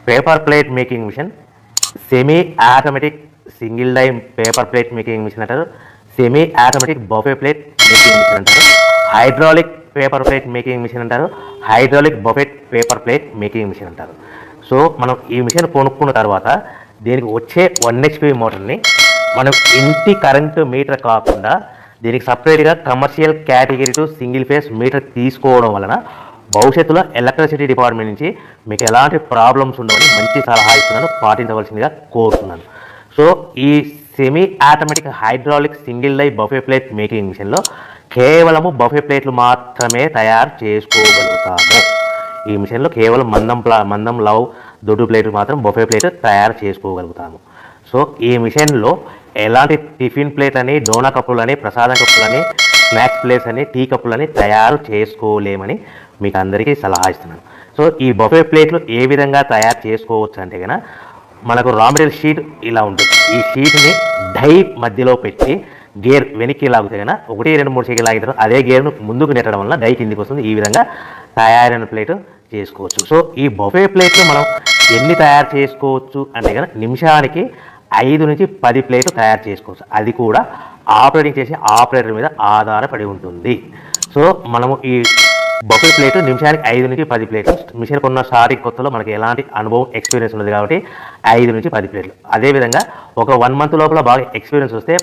Paper plate making machine, semi automatic single die paper plate making machine అంటారు, semi automatic buffet plate making machine అంటారు, hydraulic paper plate making machine అంటారు, hydraulic buffet paper plate making machine అంటారు. So మనం ఈ machine కొనుక్కున్న తర్వాత దీనికి వచ్చే 1 HP మోటార్ని మనం ఇంటి కరెంటు మీటర్ కాకుండా దీనికి సపరేట్గా commercial category to single phase metre తీసుకోవడం వలన భవిష్యత్తులో ఎలక్ట్రిసిటీ డిపార్ట్మెంట్ నుంచి మీకు ఎలాంటి ప్రాబ్లమ్స్ ఉండవని మంచి సలహా ఇస్తున్నాను, పాటించవలసిందిగా కోరుతున్నాను. సో ఈ semi automatic hydraulic single die buffet plate making మిషన్లో కేవలము బఫే ప్లేట్లు మాత్రమే తయారు చేసుకోగలుగుతాము. ఈ మిషన్లో కేవలం మందం లవ్ దొడ్డు ప్లేట్లు మాత్రం బఫే ప్లేట్ తయారు చేసుకోగలుగుతాము. సో ఈ మిషన్లో ఎలాంటి టిఫిన్ ప్లేట్లని, డోనా కప్పులని, ప్రసాదం కప్పులని, స్నాక్స్ ప్లేట్స్ అని, టీ కప్పులని తయారు చేసుకోలేమని మీకు అందరికీ సలహా ఇస్తున్నాను. సో ఈ బఫే ప్లేట్లు ఏ విధంగా తయారు చేసుకోవచ్చు అంటే కనుక మనకు రా మెటీరియల్ షీట్ ఇలా ఉంటుంది. ఈ షీట్ని డై మధ్యలో పెట్టి గేర్ వెనక్కి లాగితే కనుక 1, 2, 3 సెకండ్లు లాగిన తర్వాత అదే గేర్ను ముందుకు నెట్టడం వల్ల డై కిందికి వస్తుంది. ఈ విధంగా తయారైన ప్లేట్ చేసుకోవచ్చు. సో ఈ బఫే ప్లేట్లు మనం ఎన్ని తయారు చేసుకోవచ్చు అంటే కనుక నిమిషానికి 5 నుంచి 10 ప్లేట్లు తయారు చేసుకోవచ్చు. అది కూడా ఆపరేటింగ్ చేసే ఆపరేటర్ మీద ఆధారపడి ఉంటుంది. సో మనము ఈ బఫే ప్లేట్ నిమిషానికి 5 నుంచి 10 ప్లేట్లు. మిషన్ కొన్న స్టార్టింగ్ కొత్తలో మనకి ఎలాంటి అనుభవం ఎక్స్పీరియన్స్ ఉన్నది కాబట్టి 5 నుంచి 10 ప్లేట్లు. అదేవిధంగా ఒక 1 మంత్ లోపల బాగా ఎక్స్పీరియన్స్ వస్తే